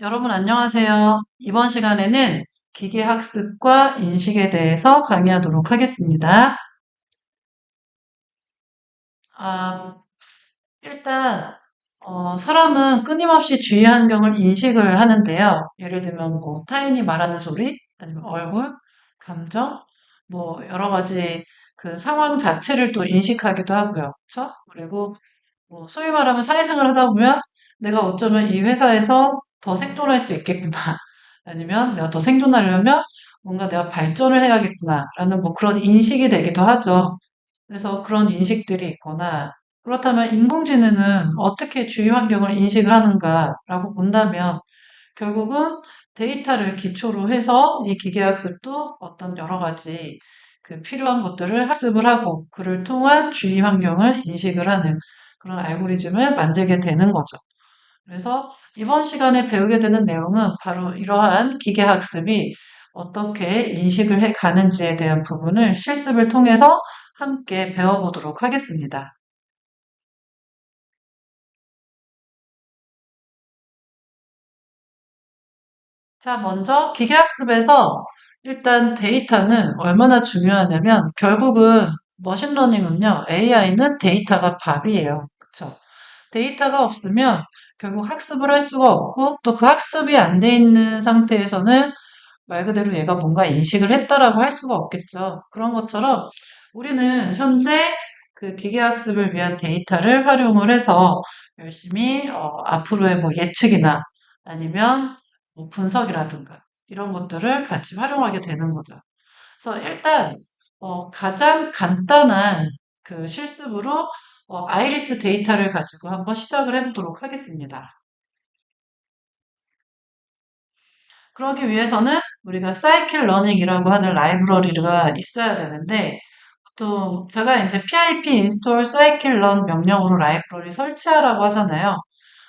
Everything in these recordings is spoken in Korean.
여러분 안녕하세요. 이번 시간에는 기계학습과 인식에 대해서 강의하도록 하겠습니다. 아, 일단 사람은 끊임없이 주위 환경을 인식을 하는데요. 예를 들면 뭐 타인이 말하는 소리, 아니면 얼굴, 감정, 뭐 여러 가지 그 상황 자체를 또 인식하기도 하고요. 그렇죠? 그리고 뭐 소위 말하면 사회생활 하다 보면 내가 어쩌면 이 회사에서 더 생존할 수 있겠구나. 아니면 내가 더 생존하려면 뭔가 내가 발전을 해야겠구나라는 뭐 그런 인식이 되기도 하죠. 그래서 그런 인식들이 있거나 그렇다면 인공지능은 어떻게 주위 환경을 인식을 하는가라고 본다면 결국은 데이터를 기초로 해서 이 기계학습도 어떤 여러 가지 그 필요한 것들을 학습을 하고 그를 통한 주위 환경을 인식을 하는 그런 알고리즘을 만들게 되는 거죠. 그래서 이번 시간에 배우게 되는 내용은 바로 이러한 기계학습이 어떻게 인식을 해 가는지에 대한 부분을 실습을 통해서 함께 배워보도록 하겠습니다. 자, 먼저 기계학습에서 일단 데이터는 얼마나 중요하냐면 결국은 머신러닝은요, AI는 데이터가 밥이에요. 그쵸? 데이터가 없으면 결국 학습을 할 수가 없고 또 그 학습이 안 돼 있는 상태에서는 말 그대로 얘가 뭔가 인식을 했다라고 할 수가 없겠죠. 그런 것처럼 우리는 현재 그 기계학습을 위한 데이터를 활용을 해서 열심히 앞으로의 뭐 예측이나 아니면 뭐 분석이라든가 이런 것들을 같이 활용하게 되는 거죠. 그래서 일단 가장 간단한 그 실습으로 아이리스 데이터를 가지고 한번 시작을 해보도록 하겠습니다. 그러기 위해서는 우리가 사이클 러닝이라고 하는 라이브러리가 있어야 되는데 또 제가 이제 pip install scikit learn 명령으로 라이브러리 설치하라고 하잖아요.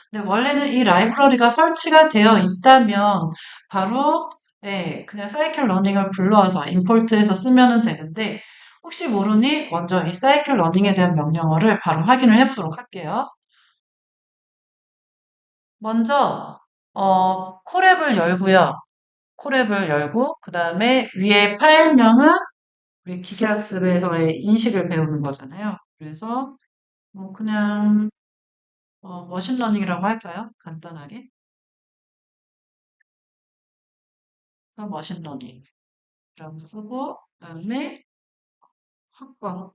근데 원래는 이 라이브러리가 설치가 되어 있다면 바로 그냥 사이클 러닝을 불러와서 임포트해서 쓰면 되는데 혹시 모르니 먼저 이 사이클 러닝에 대한 명령어를 바로 확인을 해보도록 할게요. 먼저 콜앱을 열고요. 콜앱을 열고 그 다음에 위에 파일명은 우리 기계학습에서의 인식을 배우는 거잖아요. 그래서 뭐 그냥 머신러닝이라고 할까요? 간단하게. 그래서 머신러닝이라고 쓰고 그다음에 학번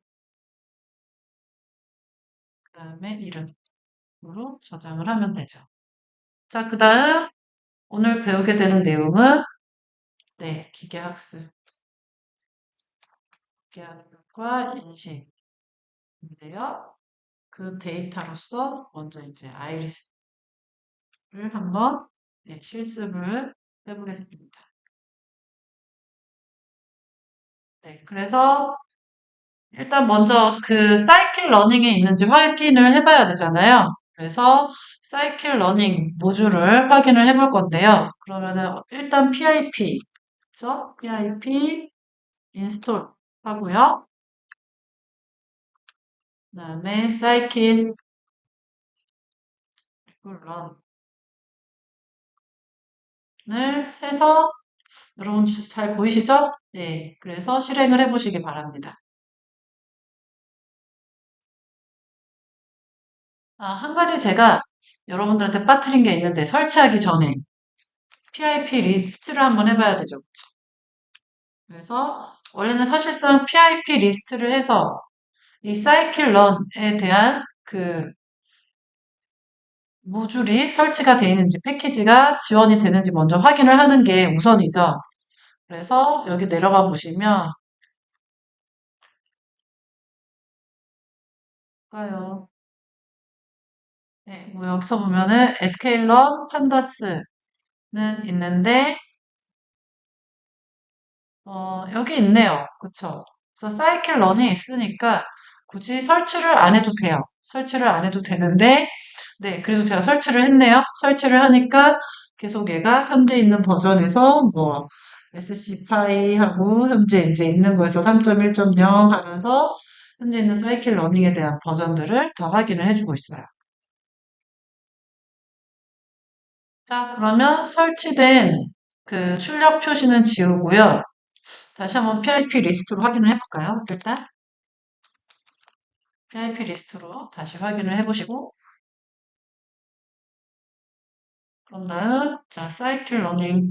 그다음에 이름으로 저장을 하면 되죠. 자, 그다음 오늘 배우게 되는 내용은 네, 기계학습과 인식인데요. 그 데이터로서 먼저 이제 아이리스를 한번 네, 실습을 해보겠습니다. 네, 그래서 일단 먼저 그 사이클 러닝에 있는지 확인을 해봐야 되잖아요. 그래서 사이클 러닝 모듈을 확인을 해볼 건데요. 그러면은 일단 PIP, 그쵸? PIP 인스톨 하고요. 그 다음에 사이클 런을 해서 여러분 잘 보이시죠? 네, 그래서 실행을 해보시기 바랍니다. 아, 한 가지 제가 여러분들한테 빠뜨린 게 있는데 설치하기 전에 PIP 리스트를 한번 해봐야 되죠. 그래서 원래는 사실상 PIP 리스트를 해서 이 사이클런에 대한 그 모듈이 설치가 되어 있는지 패키지가 지원이 되는지 먼저 확인을 하는 게 우선이죠. 그래서 여기 내려가 보시면 볼까요? 네, 뭐 여기서 보면은 sklearn pandas 는 있는데 여기 있네요. 그쵸? 그래서 사이클런이 있으니까 굳이 설치를 안 해도 돼요. 설치를 안 해도 되는데 네, 그래도 제가 설치를 했네요. 설치를 하니까 계속 얘가 현재 있는 버전에서 뭐 SCPi하고 현재 이제 있는 거에서 3.1.0 하면서 현재 있는 사이클 러닝에 대한 버전들을 더 확인을 해주고 있어요. 자, 그러면 설치된 그 출력 표시는 지우고요. 다시 한번 PIP 리스트로 확인을 해볼까요? 일단 PIP 리스트로 다시 확인을 해보시고 그런 다음 자 사이클 러닝에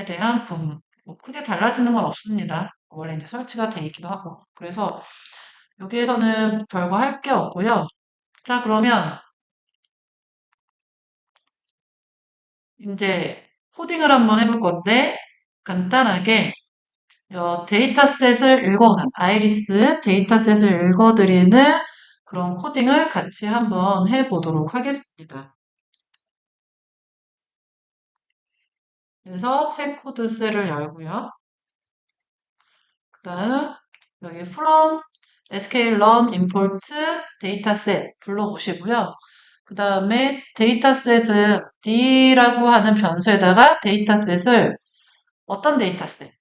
대한 부분 뭐 크게 달라지는 건 없습니다. 원래 이제 설치가 돼 있기도 하고 그래서 여기에서는 별거 할 게 없고요. 자 그러면 이제 코딩을 한번 해볼 건데 간단하게 데이터셋을 읽어오는 아이리스 데이터셋을 읽어드리는 그런 코딩을 같이 한번 해보도록 하겠습니다. 그래서 새 코드 셀을 열고요. 그 다음 여기 from sklearn import dataset 불러보시고요. 그 다음에 데이터셋은 d라고 하는 변수에다가 데이터셋을 어떤 데이터셋?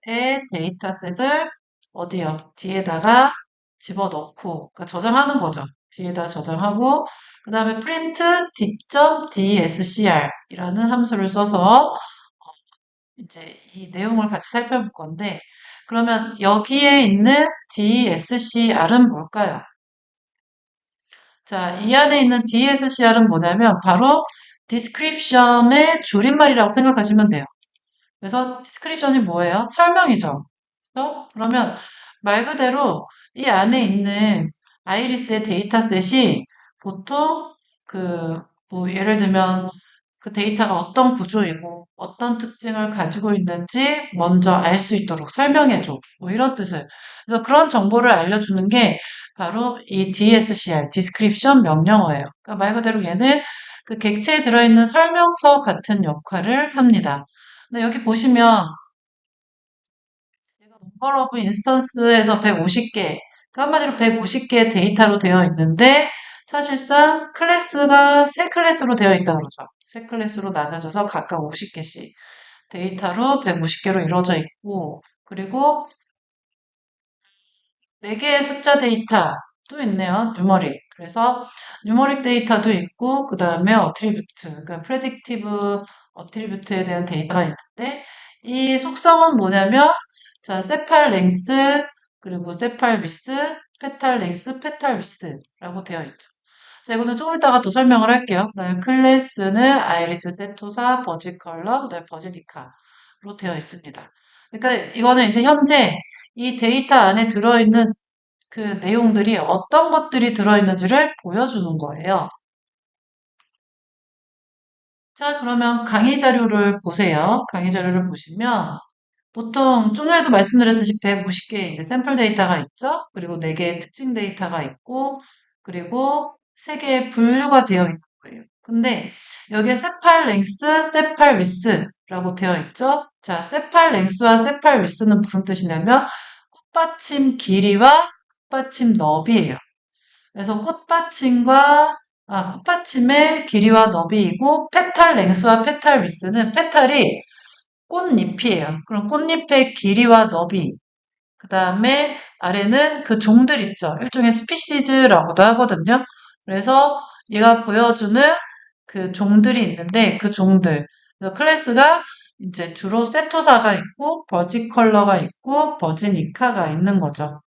의 데이터셋을 어디요? 뒤에다가 집어넣고 그러니까 저장하는 거죠. 뒤에다 저장하고 그 다음에 print d.dscr 이라는 함수를 써서 이제 이 내용을 같이 살펴볼 건데 그러면 여기에 있는 DSCR은 뭘까요? 자, 이 안에 있는 DSCR은 뭐냐면 바로 description의 줄임말이라고 생각하시면 돼요. 그래서 description이 뭐예요? 설명이죠. 그러면 말 그대로 이 안에 있는 아이리스의 데이터셋이 보통 뭐 예를 들면 그 데이터가 어떤 구조이고 어떤 특징을 가지고 있는지 먼저 알 수 있도록 설명해줘. 뭐 이런 뜻을. 그래서 그런 정보를 알려주는 게 바로 이 DSCR, Description 명령어예요. 그러니까 말 그대로 얘는 그 객체에 들어있는 설명서 같은 역할을 합니다. 근데 여기 보시면 얘가 넘버 오브 인스턴스에서 150개, 한마디로 150개의 데이터로 되어 있는데 사실상 클래스가 세 클래스로 되어 있다 그러죠. 세 클래스로 나눠져서 각각 50개씩 데이터로 150개로 이루어져 있고 그리고 4개의 숫자 데이터도 있네요. 뉴머릭. 그래서 뉴머릭 데이터도 있고 그 다음에 어트리뷰트, 그러니까 프레딕티브 어트리뷰트에 대한 데이터가 있는데 이 속성은 뭐냐면 자, 세팔 랭스 그리고 세팔 위스, 페탈 랭스, 페탈 위스라고 되어 있죠. 자, 이거는 조금 이따가 또 설명을 할게요. 그다음에 클래스는 아이리스 세토사, 버지 컬러, 그다음에 버지 니카로 되어 있습니다. 그러니까 이거는 이제 현재 이 데이터 안에 들어있는 그 내용들이 어떤 것들이 들어있는지를 보여주는 거예요. 자, 그러면 강의 자료를 보세요. 강의 자료를 보시면 보통 좀 전에도 말씀드렸듯이 150개의 이제 샘플 데이터가 있죠. 그리고 4개의 특징 데이터가 있고 그리고 3개의 분류가 되어 있는 거예요. 근데 여기에 세팔 랭스, 세팔 위스라고 되어 있죠. 자, 세팔 랭스와 세팔 위스는 무슨 뜻이냐면 꽃받침 길이와 꽃받침 너비예요. 그래서 꽃받침의 길이와 너비이고 페탈 랭스와 페탈 위스는 페탈이 꽃잎이에요. 그럼 꽃잎의 길이와 너비. 그 다음에 아래는 그 종들 있죠. 일종의 스피시즈라고도 하거든요. 그래서 얘가 보여주는 그 종들이 있는데 그 종들. 그래서 클래스가 이제 주로 세토사가 있고 버지컬러가 있고 버지니카가 있는 거죠.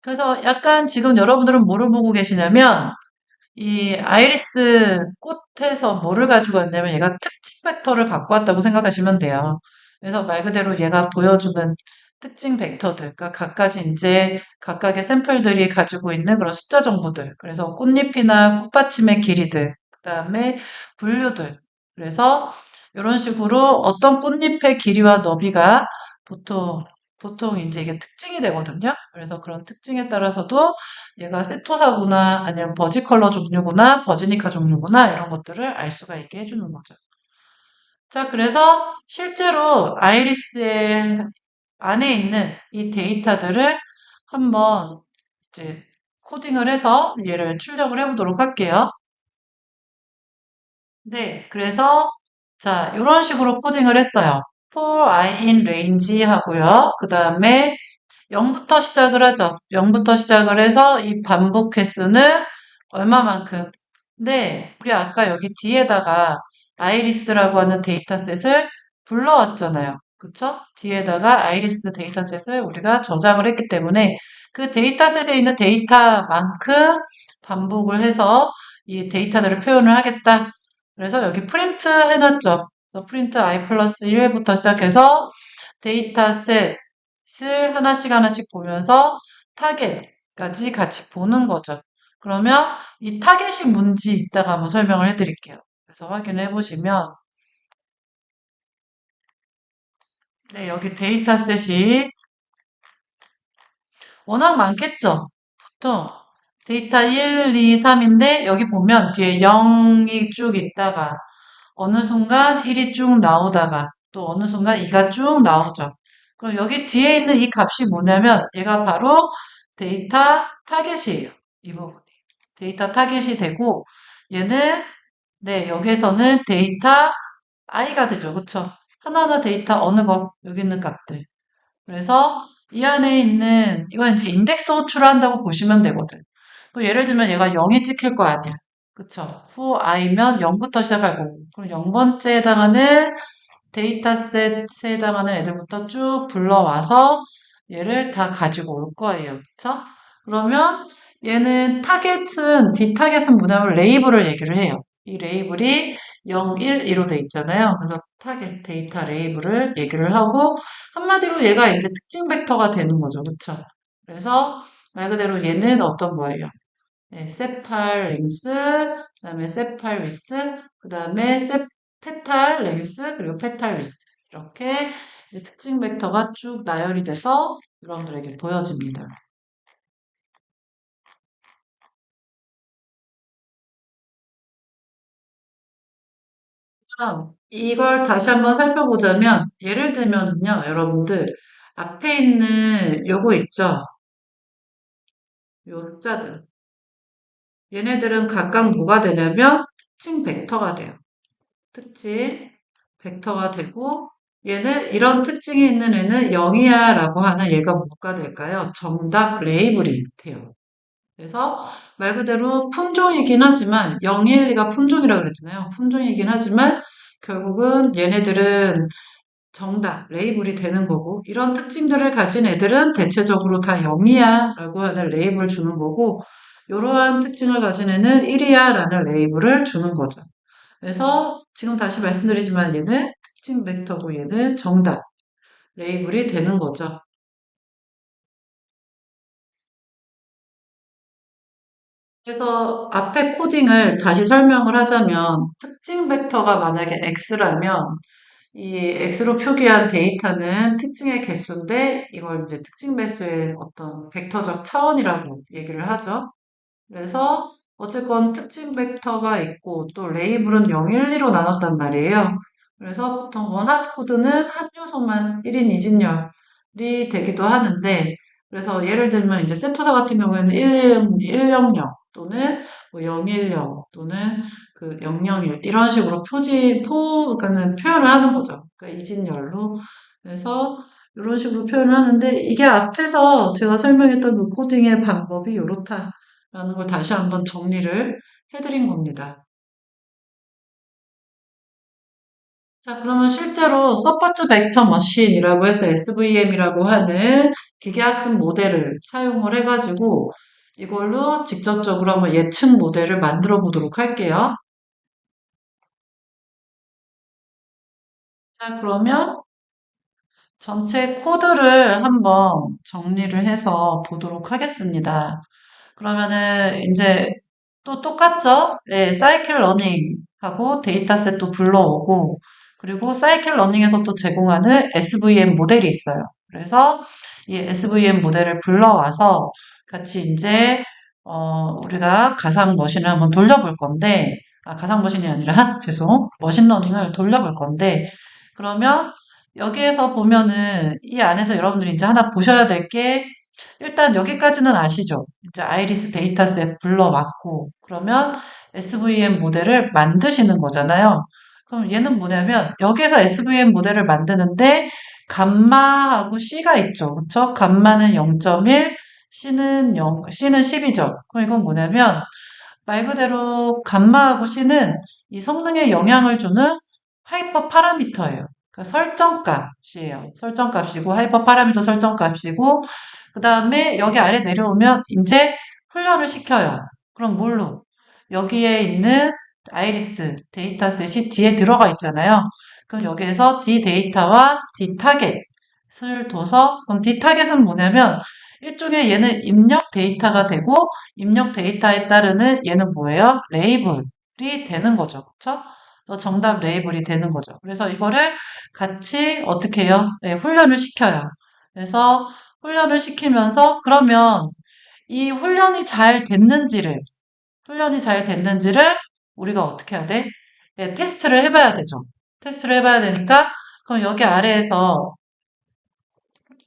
그래서 약간 지금 여러분들은 뭐를 보고 계시냐면 이 아이리스 꽃에서 뭐를 가지고 왔냐면 얘가 특징 벡터를 갖고 왔다고 생각하시면 돼요. 그래서 말 그대로 얘가 보여주는 특징 벡터들, 그러니까 각가지 이제 각각의 샘플들이 가지고 있는 그런 숫자 정보들. 그래서 꽃잎이나 꽃받침의 길이들, 그 다음에 분류들. 그래서 이런 식으로 어떤 꽃잎의 길이와 너비가 보통 보통 이제 이게 특징이 되거든요. 그래서 그런 특징에 따라서도 얘가 세토사구나 아니면 버지컬러 종류구나 버지니카 종류구나 이런 것들을 알 수가 있게 해주는 거죠. 자, 그래서 실제로 아이리스의 안에 있는 이 데이터들을 한번 이제 코딩을 해서 얘를 출력을 해보도록 할게요. 네, 그래서 자, 이런 식으로 코딩을 했어요. for i in range 하고요. 그 다음에 0부터 시작을 하죠. 0부터 시작을 해서 이 반복 횟수는 얼마만큼. 근데 우리 아까 여기 뒤에다가 아이리스라고 하는 데이터셋을 불러왔잖아요. 그쵸? 뒤에다가 아이리스 데이터셋을 우리가 저장을 했기 때문에 그 데이터셋에 있는 데이터만큼 반복을 해서 이 데이터들을 표현을 하겠다. 그래서 여기 프린트 해놨죠. 그래서 프린트 i 플러스 1부터 시작해서 데이터셋을 하나씩 하나씩 보면서 타겟까지 같이 보는 거죠. 그러면 이 타겟이 뭔지 이따가 한번 설명을 해드릴게요. 그래서 확인해 보시면, 네, 여기 데이터셋이 워낙 많겠죠? 보통 데이터 1, 2, 3인데 여기 보면 뒤에 0이 쭉 있다가 어느 순간 1이 쭉 나오다가 또 어느 순간 2가 쭉 나오죠. 그럼 여기 뒤에 있는 이 값이 뭐냐면 얘가 바로 데이터 타겟이에요. 이 부분이. 데이터 타겟이 되고 얘는 네, 여기에서는 데이터 i가 되죠. 그쵸? 하나하나 데이터 어느 거 여기 있는 값들. 그래서 이 안에 있는 이건 이제 인덱스 호출을 한다고 보시면 되거든. 예를 들면 얘가 0이 찍힐 거 아니야. 그쵸? for i면 0부터 시작할 거고. 그럼 0번째에 해당하는 데이터셋에 해당하는 애들부터 쭉 불러와서 얘를 다 가지고 올 거예요. 그쵸? 그러면 얘는 타겟은, 디타겟은 뭐냐면 레이블을 얘기를 해요. 이 레이블이 0, 1, 2로 돼 있잖아요. 그래서 타겟 데이터 레이블을 얘기를 하고 한마디로 얘가 이제 특징 벡터가 되는 거죠. 그쵸? 그래서 말 그대로 얘는 어떤 거예요? 네, 세팔 랭스, 그 다음에 세팔 위스, 그 다음에 페탈 랭스, 그리고 페탈 위스. 이렇게 특징 벡터가 쭉 나열이 돼서 여러분들에게 보여집니다. 이걸 다시 한번 살펴보자면, 예를 들면요, 여러분들, 앞에 있는 요거 있죠? 요 숫자들. 얘네들은 각각 뭐가 되냐면, 특징 벡터가 돼요. 특징 벡터가 되고 얘는 이런 특징이 있는 애는 0이야 라고 하는 얘가 뭐가 될까요? 정답 레이블이 돼요. 그래서 말 그대로 품종이긴 하지만 0, 1, 2가 품종이라고 그랬잖아요. 품종이긴 하지만 결국은 얘네들은 정답 레이블이 되는 거고 이런 특징들을 가진 애들은 대체적으로 다 0이야 라고 하는 레이블을 주는 거고 이러한 특징을 가진 애는 1이야 라는 레이블을 주는 거죠. 그래서 지금 다시 말씀드리지만 얘는 특징 벡터고 얘는 정답, 레이블이 되는 거죠. 그래서 앞에 코딩을 다시 설명을 하자면 특징 벡터가 만약에 x라면 이 x로 표기한 데이터는 특징의 개수인데 이걸 이제 특징 배수의 어떤 벡터적 차원이라고 얘기를 하죠. 그래서 어쨌건 특징 벡터가 있고 또 레이블은 0, 1, 2로 나눴단 말이에요. 그래서 보통 원핫 코드는 한 요소만 1인 이진열이 되기도 하는데 그래서 예를 들면 이제 세토사 같은 경우에는 100 또는 뭐 010 또는 그 001 이런 식으로 그러니까는 표현을 하는 거죠. 그러니까 이진열로. 그래서 이런 식으로 표현을 하는데 이게 앞에서 제가 설명했던 그 코딩의 방법이 이렇다. 라는 걸 다시 한번 정리를 해드린 겁니다. 자, 그러면 실제로 서포트 벡터 머신이라고 해서 SVM이라고 하는 기계학습 모델을 사용을 해가지고 이걸로 직접적으로 한번 예측 모델을 만들어 보도록 할게요. 자, 그러면 전체 코드를 한번 정리를 해서 보도록 하겠습니다. 그러면은 이제 또 똑같죠? 네, 사이클 러닝하고 데이터셋도 불러오고 그리고 사이클 러닝에서 또 제공하는 SVM 모델이 있어요. 그래서 이 SVM 모델을 불러와서 같이 이제 우리가 가상 머신을 한번 돌려볼 건데 가상 머신이 아니라 죄송 머신러닝을 돌려볼 건데 그러면 여기에서 보면은 이 안에서 여러분들이 이제 하나 보셔야 될 게 일단 여기까지는 아시죠? 이제 아이리스 데이터셋 불러왔고 그러면 SVM 모델을 만드시는 거잖아요. 그럼 얘는 뭐냐면 여기에서 SVM 모델을 만드는데 감마하고 C가 있죠. 그쵸? 감마는 0.1, C는 10이죠. 그럼 이건 뭐냐면, 말 그대로 감마하고 C는 이 성능에 영향을 주는 하이퍼 파라미터예요. 그러니까 설정값이에요. 설정값이고, 하이퍼 파라미터 설정값이고, 그 다음에 여기 아래 내려오면 이제 훈련을 시켜요. 그럼 뭘로? 여기에 있는 아이리스 데이터셋이 뒤에 들어가 있잖아요. 그럼 여기에서 D 데이터와 D 타겟을 둬서, 그럼 D 타겟은 뭐냐면, 일종의 얘는 입력 데이터가 되고, 입력 데이터에 따르는 얘는 뭐예요? 레이블이 되는 거죠. 그쵸? 그래서 정답 레이블이 되는 거죠. 그래서 이거를 같이 어떻게 해요? 네, 훈련을 시켜요. 그래서 훈련을 시키면서 그러면 이 훈련이 잘 됐는지를 우리가 어떻게 해야 돼? 네, 테스트를 해봐야 되죠. 테스트를 해봐야 되니까 그럼 여기 아래에서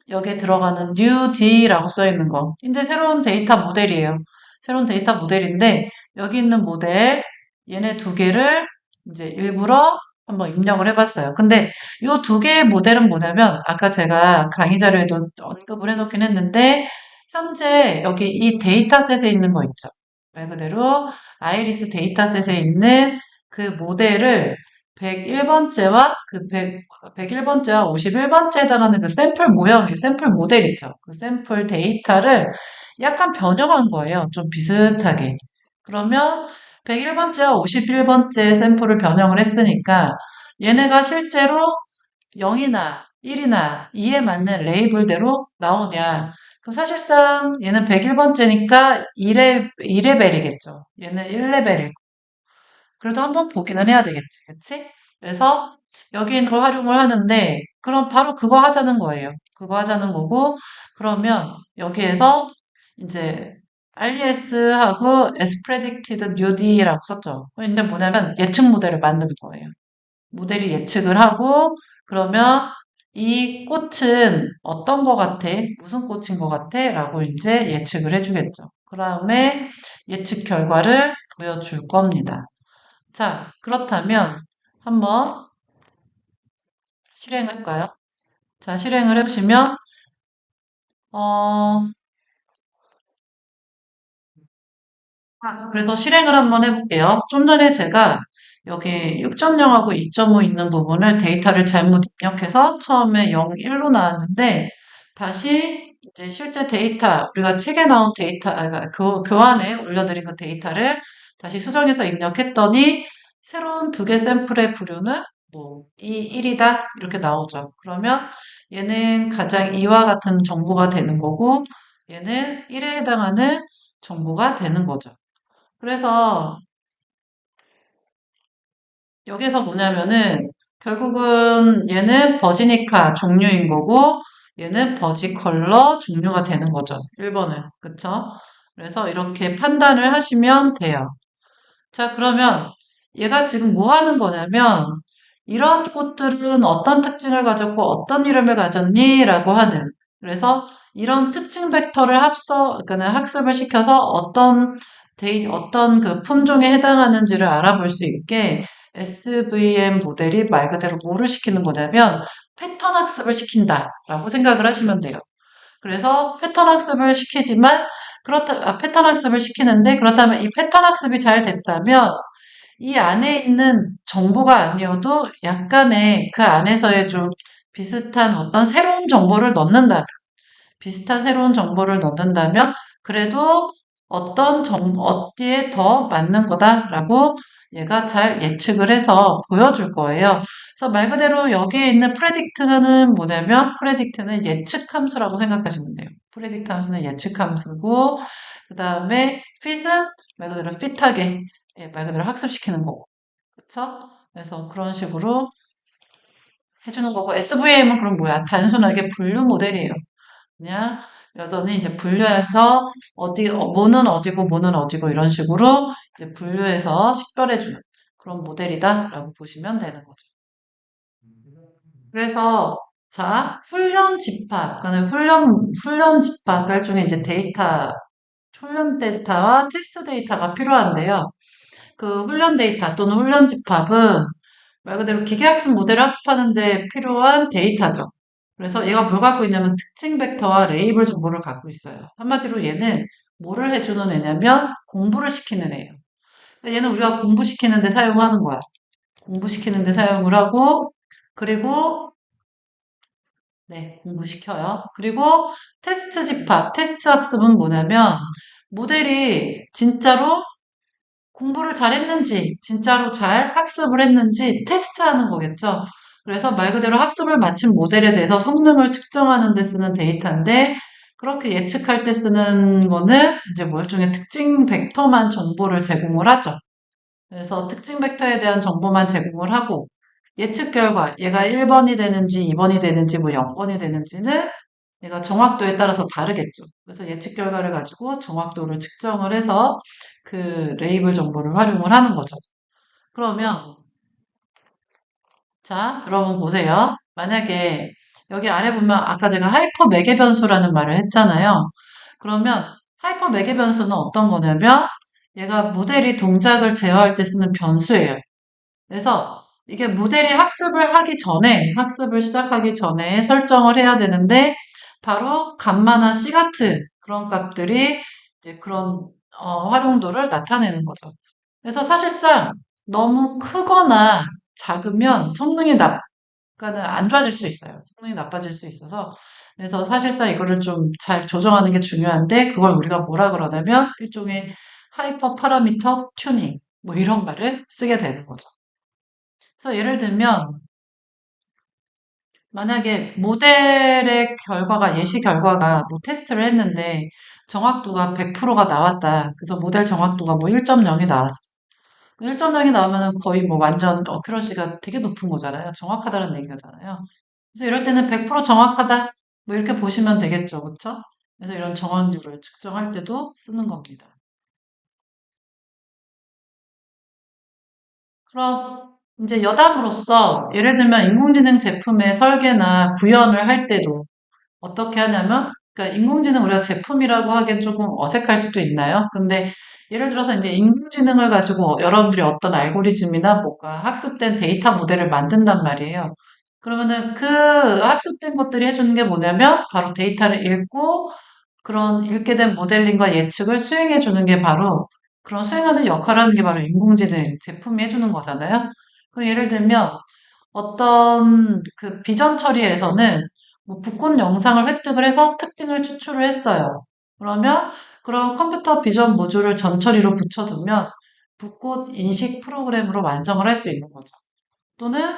여기에 들어가는 new D라고 써 있는 거. 이제 새로운 데이터 모델이에요. 새로운 데이터 모델인데 여기 있는 모델 얘네 두 개를 이제 일부러 한번 입력을 해봤어요. 근데 이 두 개의 모델은 뭐냐면 아까 제가 강의 자료에도 언급을 해놓긴 했는데 현재 여기 이 데이터셋에 있는 거 있죠. 말 그대로 아이리스 데이터셋에 있는 그 모델을 101번째와 그 101번째와 51번째에 해당하는 그 샘플 모형, 샘플 모델 있죠. 그 샘플 데이터를 약간 변형한 거예요. 좀 비슷하게. 그러면 101번째와 51번째 샘플을 변형을 했으니까 얘네가 실제로 0이나 1이나 2에 맞는 레이블대로 나오냐. 그럼 사실상 얘는 101번째니까 2레벨이겠죠. 얘는 1레벨일 그래도 한번 보기는 해야 되겠지, 그치? 그래서 여기 있는 걸 활용을 하는데, 그럼 바로 그거 하자는 거예요. 그거 하자는 거고, 그러면 여기에서 이제 RDS하고 as predicted newD라고 썼죠. 근데 뭐냐면 예측 모델을 만드는 거예요. 모델이 예측을 하고, 그러면 이 꽃은 어떤 거 같아? 무슨 꽃인 거 같아? 라고 이제 예측을 해주겠죠. 그 다음에 예측 결과를 보여줄 겁니다. 자, 그렇다면 한번 실행할까요? 자, 실행을 해보시면, 어, 그래서 실행을 한번 해볼게요. 좀 전에 제가 여기 6.0하고 2.5 있는 부분을 데이터를 잘못 입력해서 처음에 0, 1로 나왔는데, 다시 이제 실제 데이터, 우리가 책에 나온 데이터, 교환에 올려드린 그 데이터를 다시 수정해서 입력했더니, 새로운 두 개 샘플의 부류는 뭐, 1이다? 이렇게 나오죠. 그러면 얘는 가장 2와 같은 정보가 되는 거고, 얘는 1에 해당하는 정보가 되는 거죠. 그래서 여기서 뭐냐면은 결국은 얘는 버지니카 종류인 거고 얘는 버지컬러 종류가 되는 거죠. 1번은. 그쵸? 그래서 이렇게 판단을 하시면 돼요. 자, 그러면 얘가 지금 뭐 하는 거냐면 이런 꽃들은 어떤 특징을 가졌고 어떤 이름을 가졌니? 라고 하는. 그래서 이런 특징 벡터를 그러니까 학습을 시켜서 어떤 그 품종에 해당하는지를 알아볼 수 있게 SVM 모델이 말 그대로 뭐를 시키는 거냐면 패턴 학습을 시킨다라고 생각을 하시면 돼요. 그래서 패턴 학습을 시키지만 패턴 학습을 시키는데 그렇다면 이 패턴 학습이 잘 됐다면 이 안에 있는 정보가 아니어도 약간의 그 안에서의 좀 비슷한 어떤 새로운 정보를 넣는다면, 비슷한 새로운 정보를 넣는다면, 그래도 어디에 더 맞는 거다라고 얘가 잘 예측을 해서 보여줄 거예요. 그래서 말 그대로 여기에 있는 predict는 뭐냐면, predict는 예측 함수라고 생각하시면 돼요. predict 함수는 예측 함수고, 그 다음에 fit은 말 그대로 fit하게 예, 말 그대로 학습시키는 거고. 그쵸? 그래서 그런 식으로 해주는 거고, SVM은 그럼 뭐야? 단순하게 분류 모델이에요. 그냥 여전히 이제 분류해서 뭐는 어디고 뭐는 어디고 이런 식으로 이제 분류해서 식별해주는 그런 모델이다라고 보시면 되는 거죠. 그래서 자, 훈련 집합, 그러니까 훈련 집합 중에 이제 훈련 데이터와 테스트 데이터가 필요한데요. 그 훈련 데이터 또는 훈련 집합은 말 그대로 기계학습 모델을 학습하는 데 필요한 데이터죠. 그래서 얘가 뭘 갖고 있냐면 특징 벡터와 레이블 정보를 갖고 있어요. 한마디로 얘는 뭐를 해주는 애냐면 공부를 시키는 애예요. 그러니까 얘는 우리가 공부시키는 데 사용하는 거야. 공부시키는 데 사용을 하고, 그리고 네, 공부시켜요. 그리고 테스트 집합, 테스트 학습은 뭐냐면 모델이 진짜로 공부를 잘했는지, 진짜로 잘 학습을 했는지 테스트하는 거겠죠. 그래서 말 그대로 학습을 마친 모델에 대해서 성능을 측정하는 데 쓰는 데이터인데, 그렇게 예측할 때 쓰는 거는 이제 뭐 일종의 특징 벡터만 정보를 제공을 하죠. 그래서 특징 벡터에 대한 정보만 제공을 하고, 예측 결과, 얘가 1번이 되는지 2번이 되는지 뭐 0번이 되는지는 얘가 정확도에 따라서 다르겠죠. 그래서 예측 결과를 가지고 정확도를 측정을 해서 그 레이블 정보를 활용을 하는 거죠. 그러면, 자, 여러분 보세요. 만약에 여기 아래 보면 아까 제가 하이퍼 매개 변수라는 말을 했잖아요. 그러면 하이퍼 매개 변수는 어떤 거냐면 얘가 모델이 동작을 제어할 때 쓰는 변수예요. 그래서 이게 모델이 학습을 하기 전에, 학습을 시작하기 전에 설정을 해야 되는데, 바로 감마나 C 같은 그런 값들이 이제 그런 활용도를 나타내는 거죠. 그래서 사실상 너무 크거나 작으면 성능이 그러니까는 안 좋아질 수 있어요. 성능이 나빠질 수 있어서. 그래서 사실상 이거를 좀 잘 조정하는 게 중요한데, 그걸 우리가 뭐라 그러냐면, 일종의 하이퍼 파라미터 튜닝, 뭐 이런 말을 쓰게 되는 거죠. 그래서 예를 들면 만약에 모델의 결과가 예시 결과가 뭐 테스트를 했는데 정확도가 100%가 나왔다. 그래서 모델 정확도가 뭐 1.0이 나왔어. 1.0이 나오면은 거의 뭐 완전 어큐러시가 되게 높은 거잖아요. 정확하다는 얘기잖아요. 그래서 이럴 때는 100% 정확하다. 뭐 이렇게 보시면 되겠죠. 그렇죠? 그래서 이런 정확률을 측정할 때도 쓰는 겁니다. 그럼 이제 여담으로서 예를 들면 인공지능 제품의 설계나 구현을 할 때도 어떻게 하냐면, 그러니까 인공지능 우리가 제품이라고 하기엔 조금 어색할 수도 있나요? 근데 예를 들어서 이제 인공지능을 가지고 여러분들이 어떤 알고리즘이나 뭔가 학습된 데이터 모델을 만든단 말이에요. 그러면은 그 학습된 것들이 해주는 게 뭐냐면 바로 데이터를 읽고 그런 읽게 된 모델링과 예측을 수행해 주는 게 바로 그런 수행하는 역할을 하는 게 바로 인공지능 제품이 해주는 거잖아요. 그럼 예를 들면 어떤 그 비전 처리에서는 뭐 붓꽃 영상을 획득을 해서 특징을 추출을 했어요. 그러면 그런 컴퓨터 비전 모듈을 전 처리로 붙여두면 붓꽃 인식 프로그램으로 완성을 할 수 있는 거죠. 또는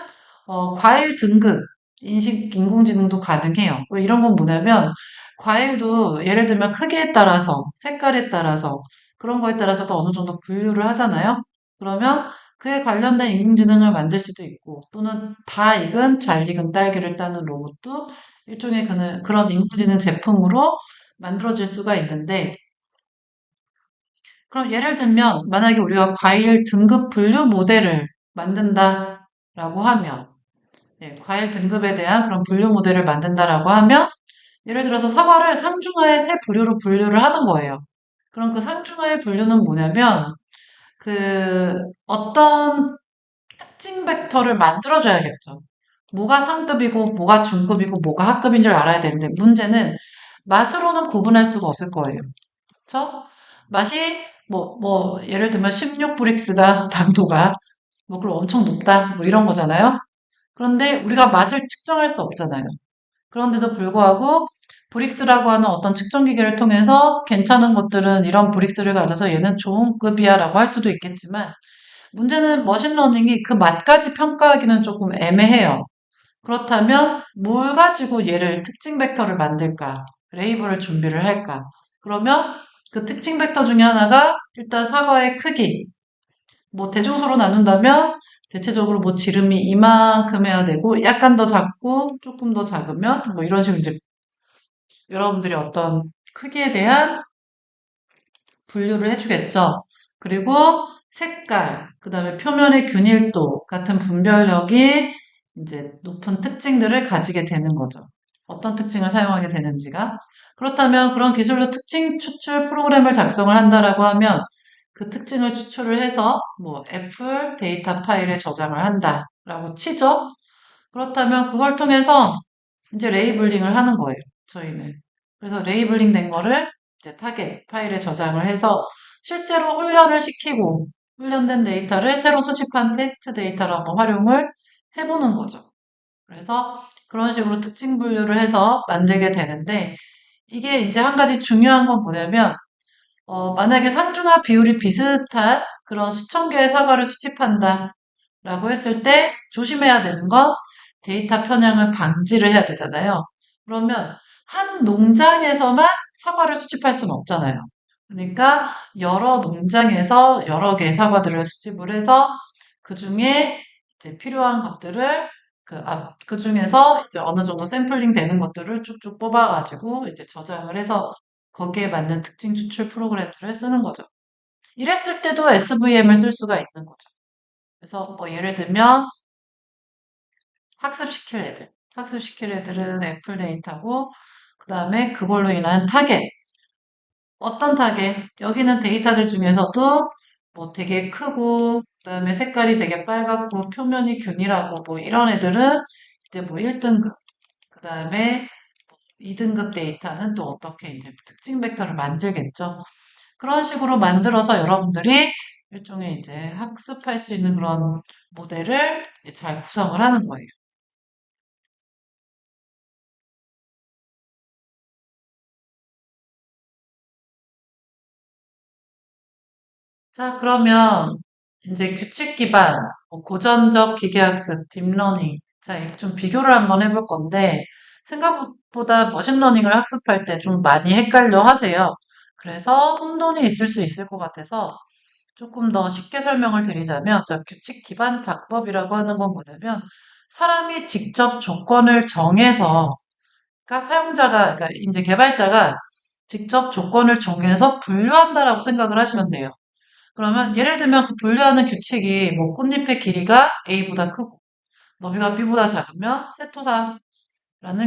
과일 등급 인식 인공지능도 가능해요. 이런 건 뭐냐면 과일도 예를 들면 크기에 따라서 색깔에 따라서 그런 거에 따라서도 어느 정도 분류를 하잖아요. 그러면 그에 관련된 인공지능을 만들 수도 있고 또는 다 익은 잘 익은 딸기를 따는 로봇도 일종의 그런 인공지능 제품으로 만들어질 수가 있는데 그럼 예를 들면 만약에 우리가 과일 등급 분류 모델을 만든다라고 하면 네, 과일 등급에 대한 그런 분류 모델을 만든다라고 하면 예를 들어서 사과를 상중하의 세 부류로 분류를 하는 거예요. 그럼 그 상중하의 분류는 뭐냐면 그 어떤 특징 벡터를 만들어줘야겠죠. 뭐가 상급이고 뭐가 중급이고 뭐가 하급인 줄 알아야 되는데 문제는 맛으로는 구분할 수가 없을 거예요. 그쵸? 맛이 예를 들면 16브릭스다 당도가 뭐 그럼 엄청 높다 뭐 이런 거잖아요. 그런데 우리가 맛을 측정할 수 없잖아요. 그런데도 불구하고 브릭스라고 하는 어떤 측정 기계를 통해서 괜찮은 것들은 이런 브릭스를 가져서 얘는 좋은 급이야 라고 할 수도 있겠지만 문제는 머신러닝이 그 맛까지 평가하기는 조금 애매해요. 그렇다면 뭘 가지고 얘를 특징 벡터를 만들까? 레이블을 준비를 할까? 그러면 그 특징 벡터 중에 하나가 일단 사과의 크기, 뭐 대중소로 나눈다면 대체적으로 뭐 지름이 이만큼 해야 되고 약간 더 작고 조금 더 작으면 뭐 이런 식으로 이제 여러분들이 어떤 크기에 대한 분류를 해주겠죠. 그리고 색깔, 그 다음에 표면의 균일도 같은 분별력이 이제 높은 특징들을 가지게 되는 거죠. 어떤 특징을 사용하게 되는지가. 그렇다면 그런 기술로 특징 추출 프로그램을 작성을 한다라고 하면 그 특징을 추출을 해서 뭐 애플 데이터 파일에 저장을 한다라고 치죠. 그렇다면 그걸 통해서 이제 레이블링을 하는 거예요. 저희는. 그래서 레이블링 된 거를 이제 타겟 파일에 저장을 해서 실제로 훈련을 시키고 훈련된 데이터를 새로 수집한 테스트 데이터로 한번 활용을 해보는 거죠. 그래서 그런 식으로 특징 분류를 해서 만들게 되는데 이게 이제 한 가지 중요한 건 뭐냐면 만약에 상중하 비율이 비슷한 그런 수천 개의 사과를 수집한다 라고 했을 때 조심해야 되는 건 데이터 편향을 방지를 해야 되잖아요. 그러면 한 농장에서만 사과를 수집할 수는 없잖아요. 그러니까 여러 농장에서 여러 개의 사과들을 수집을 해서 그 중에 이제 필요한 것들을 그 중에서 이제 어느 정도 샘플링 되는 것들을 쭉쭉 뽑아가지고 이제 저장을 해서 거기에 맞는 특징 추출 프로그램들을 쓰는 거죠. 이랬을 때도 SVM을 쓸 수가 있는 거죠. 그래서 뭐 예를 들면 학습시킬 애들. 학습시킬 애들은 애플 데이터고 그 다음에 그걸로 인한 타겟. 어떤 타겟? 여기는 데이터들 중에서도 뭐 되게 크고 그 다음에 색깔이 되게 빨갛고 표면이 균일하고 뭐 이런 애들은 이제 뭐 1등급 그 다음에 2등급 데이터는 또 어떻게 이제 특징 벡터를 만들겠죠. 그런 식으로 만들어서 여러분들이 일종의 이제 학습할 수 있는 그런 모델을 잘 구성을 하는 거예요. 자, 그러면 이제 규칙 기반, 뭐 고전적 기계학습, 딥러닝. 자, 이좀 비교를 한번 해볼 건데, 생각보다 머신러닝을 학습할 때 좀 많이 헷갈려 하세요. 그래서 혼돈이 있을 수 있을 것 같아서 조금 더 쉽게 설명을 드리자면, 자, 규칙 기반 방법이라고 하는 건 뭐냐면, 사람이 직접 조건을 정해서, 그러니까 사용자가, 그러니까 이제 개발자가 직접 조건을 정해서 분류한다라고 생각을 하시면 돼요. 그러면 예를 들면 그 분류하는 규칙이 뭐 꽃잎의 길이가 A보다 크고 너비가 B보다 작으면 세토사라는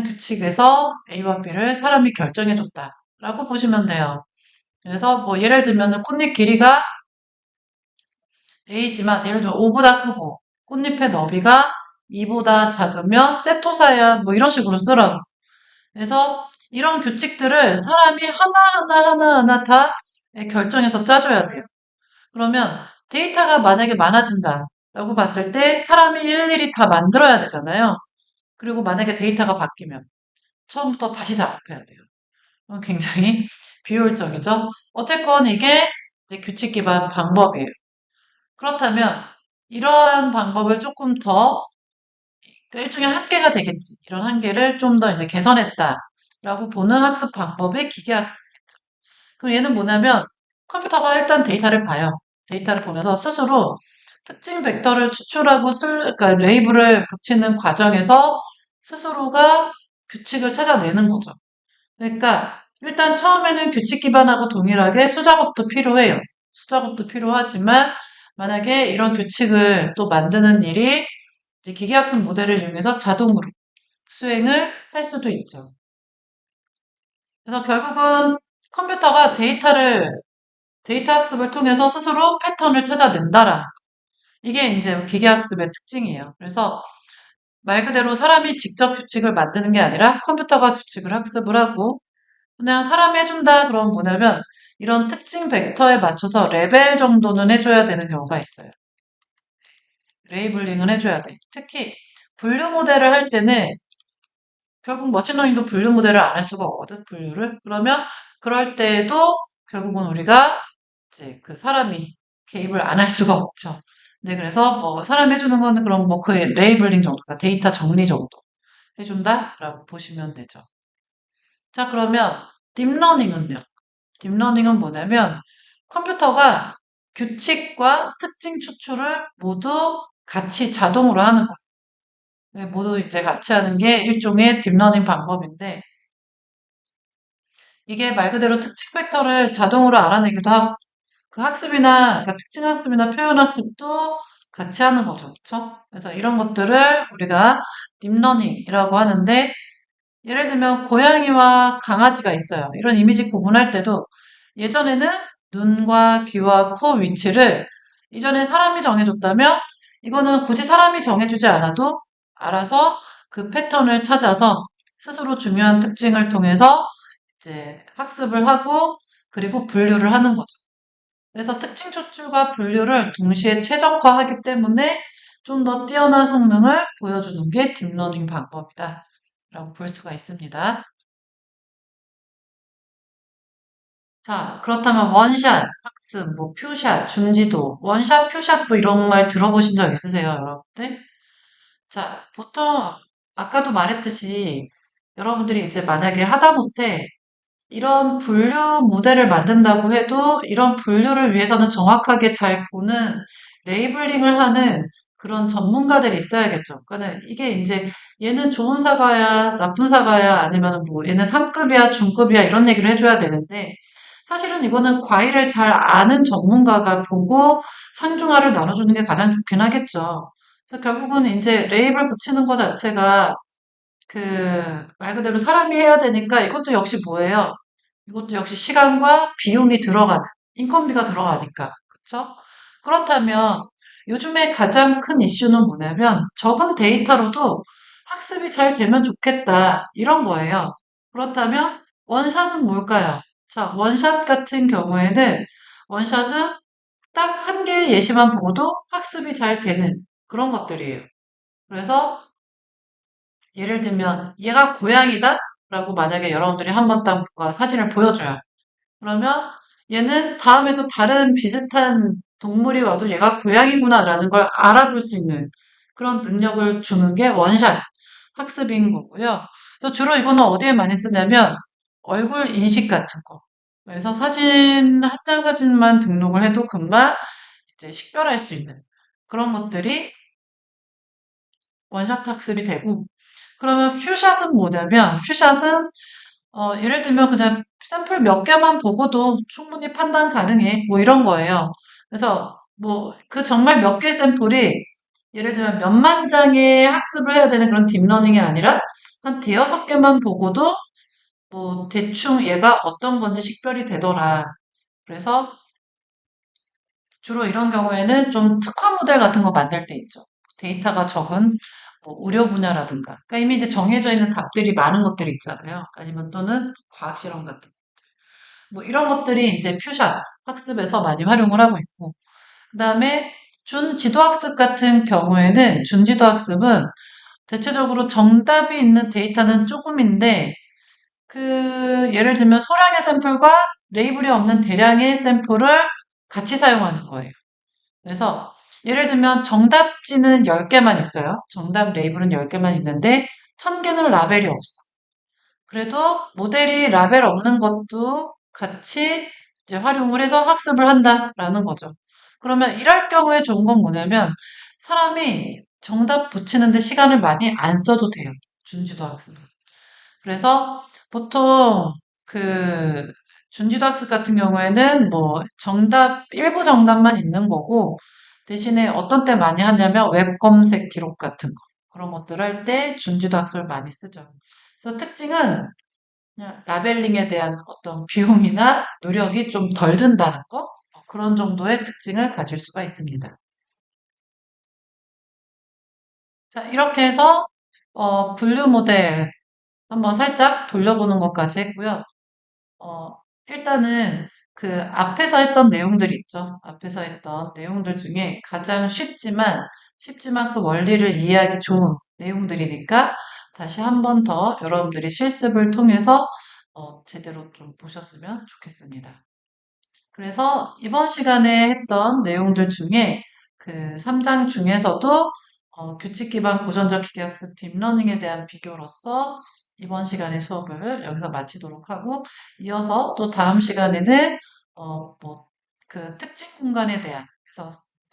규칙에서 A와 B를 사람이 결정해줬다라고 보시면 돼요. 그래서 뭐 예를 들면 꽃잎 길이가 A지만 예를 들면 5보다 크고 꽃잎의 너비가 2보다 작으면 세토사야 뭐 이런 식으로 쓰라고. 그래서 이런 규칙들을 사람이 하나하나 다 결정해서 짜줘야 돼요. 그러면 데이터가 만약에 많아진다라고 봤을 때 사람이 일일이 다 만들어야 되잖아요. 그리고 만약에 데이터가 바뀌면 처음부터 다시 작업해야 돼요. 굉장히 비효율적이죠. 어쨌건 이게 이제 규칙 기반 방법이에요. 그렇다면 이러한 방법을 조금 더 그러니까 일종의 한계가 되겠지. 이런 한계를 좀 더 이제 개선했다라고 보는 학습 방법이 기계학습이겠죠. 그럼 얘는 뭐냐면 컴퓨터가 일단 데이터를 봐요. 데이터를 보면서 스스로 특징 벡터를 추출하고 그러니까 레이블을 붙이는 과정에서 스스로가 규칙을 찾아내는 거죠. 그러니까 일단 처음에는 규칙 기반하고 동일하게 수작업도 필요해요. 수작업도 필요하지만 만약에 이런 규칙을 또 만드는 일이 이제 기계학습 모델을 이용해서 자동으로 수행을 할 수도 있죠. 그래서 결국은 컴퓨터가 데이터 학습을 통해서 스스로 패턴을 찾아낸다라는 이게 이제 기계학습의 특징이에요. 그래서 말 그대로 사람이 직접 규칙을 만드는 게 아니라 컴퓨터가 규칙을 학습을 하고 그냥 사람이 해준다 그러면 뭐냐면 이런 특징 벡터에 맞춰서 레벨 정도는 해줘야 되는 경우가 있어요. 레이블링은 해줘야 돼. 특히 분류 모델을 할 때는 결국 머신러닝도 분류 모델을 안 할 수가 없거든, 분류를. 그러면 그럴 때에도 결국은 우리가 이제 그 사람이 개입을 안 할 수가 없죠. 네, 그래서 뭐 사람이 해주는 거는 그럼 뭐 그 레이블링 정도, 그러니까 데이터 정리 정도 해준다라고 보시면 되죠. 자, 그러면 딥러닝은요? 딥러닝은 뭐냐면 컴퓨터가 규칙과 특징 추출을 모두 같이 자동으로 하는 거예요. 네, 모두 이제 같이 하는 게 일종의 딥러닝 방법인데 이게 말 그대로 특징 벡터를 자동으로 알아내기도 하고 그 학습이나 그러니까 특징 학습이나 표현 학습도 같이 하는 거죠. 그렇죠? 그래서 이런 것들을 우리가 딥러닝이라고 하는데 예를 들면 고양이와 강아지가 있어요. 이런 이미지 구분할 때도 예전에는 눈과 귀와 코 위치를 이전에 사람이 정해줬다면 이거는 굳이 사람이 정해주지 않아도 알아서 그 패턴을 찾아서 스스로 중요한 특징을 통해서 이제 학습을 하고 그리고 분류를 하는 거죠. 그래서 특징 추출과 분류를 동시에 최적화하기 때문에 좀 더 뛰어난 성능을 보여주는 게 딥러닝 방법이다. 라고 볼 수가 있습니다. 자, 그렇다면 원샷, 학습, 뭐 표샷, 준지도, 원샷, 표샷 뭐 이런 말 들어보신 적 있으세요, 여러분들? 자, 보통 아까도 말했듯이 여러분들이 이제 만약에 하다못해 이런 분류 모델을 만든다고 해도 이런 분류를 위해서는 정확하게 잘 보는 레이블링을 하는 그런 전문가들이 있어야겠죠. 그러니까 이게 이제 얘는 좋은 사과야, 나쁜 사과야, 아니면 뭐 얘는 상급이야, 중급이야 이런 얘기를 해줘야 되는데 사실은 이거는 과일을 잘 아는 전문가가 보고 상중하를 나눠주는 게 가장 좋긴 하겠죠. 그래서 결국은 이제 레이블 붙이는 것 자체가 그 말 그대로 사람이 해야 되니까 이것도 역시 뭐예요? 이것도 역시 시간과 비용이 들어가는, 인건비가 들어가니까. 그쵸? 그렇다면 요즘에 가장 큰 이슈는 뭐냐면 적은 데이터로도 학습이 잘 되면 좋겠다. 이런 거예요. 그렇다면 원샷은 뭘까요? 자, 원샷 같은 경우에는 원샷은 딱 한 개의 예시만 보고도 학습이 잘 되는 그런 것들이에요. 그래서 예를 들면 얘가 고양이다? 라고 만약에 여러분들이 한번 딱 뭔가 사진을 보여줘요. 그러면 얘는 다음에도 다른 비슷한 동물이 와도 얘가 고양이구나라는 걸 알아볼 수 있는 그런 능력을 주는 게 원샷 학습인 거고요. 그래서 주로 이거는 어디에 많이 쓰냐면 얼굴 인식 같은 거. 그래서 사진, 한 장 사진만 등록을 해도 금방 이제 식별할 수 있는 그런 것들이 원샷 학습이 되고, 그러면 퓨샷은 뭐냐면, 퓨샷은 예를 들면 그냥 샘플 몇 개만 보고도 충분히 판단 가능해. 뭐 이런 거예요. 그래서 뭐 그 정말 몇 개 샘플이 예를 들면 몇만 장의 학습을 해야 되는 그런 딥러닝이 아니라 한 대여섯 개만 보고도 뭐 대충 얘가 어떤 건지 식별이 되더라. 그래서 주로 이런 경우에는 좀 특화 모델 같은 거 만들 때 있죠. 데이터가 적은 뭐 의료 분야라든가. 그러니까 이미 이제 정해져 있는 답들이 많은 것들이 있잖아요. 아니면 또는 과학 실험 같은. 뭐 이런 것들이 이제 퓨샷 학습에서 많이 활용을 하고 있고. 그다음에 준지도 학습 같은 경우에는 준지도 학습은 대체적으로 정답이 있는 데이터는 조금인데 그 예를 들면 소량의 샘플과 레이블이 없는 대량의 샘플을 같이 사용하는 거예요. 그래서 예를 들면 정답지는 10개만 있어요. 정답 레이블은 10개만 있는데 1000개는 라벨이 없어. 그래도 모델이 라벨 없는 것도 같이 이제 활용을 해서 학습을 한다라는 거죠. 그러면 이럴 경우에 좋은 건 뭐냐면 사람이 정답 붙이는데 시간을 많이 안 써도 돼요. 준지도 학습은. 그래서 보통 그 준지도 학습 같은 경우에는 뭐 정답, 일부 정답만 있는 거고 대신에 어떤 때 많이 하냐면 웹 검색 기록 같은 거. 그런 것들 할 때 준지도 학습을 많이 쓰죠. 그래서 특징은 그냥 라벨링에 대한 어떤 비용이나 노력이 좀 덜 든다는 거? 그런 정도의 특징을 가질 수가 있습니다. 자, 이렇게 해서 분류 모델 한번 살짝 돌려보는 것까지 했고요. 어, 일단은 그 앞에서 했던 내용들 있죠. 앞에서 했던 내용들 중에 가장 쉽지만 그 원리를 이해하기 좋은 내용들이니까 다시 한 번 더 여러분들이 실습을 통해서 제대로 좀 보셨으면 좋겠습니다. 그래서 이번 시간에 했던 내용들 중에 그 3장 중에서도 규칙 기반 고전적 기계학습 딥러닝에 대한 비교로서 이번 시간의 수업을 여기서 마치도록 하고 이어서 또 다음 시간에는 뭐 그 특징 공간에 대한 그래서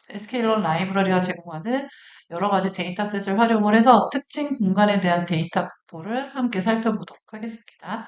SKlearn 라이브러리가 제공하는 여러 가지 데이터셋을 활용을 해서 특징 공간에 대한 데이터 보를 함께 살펴보도록 하겠습니다.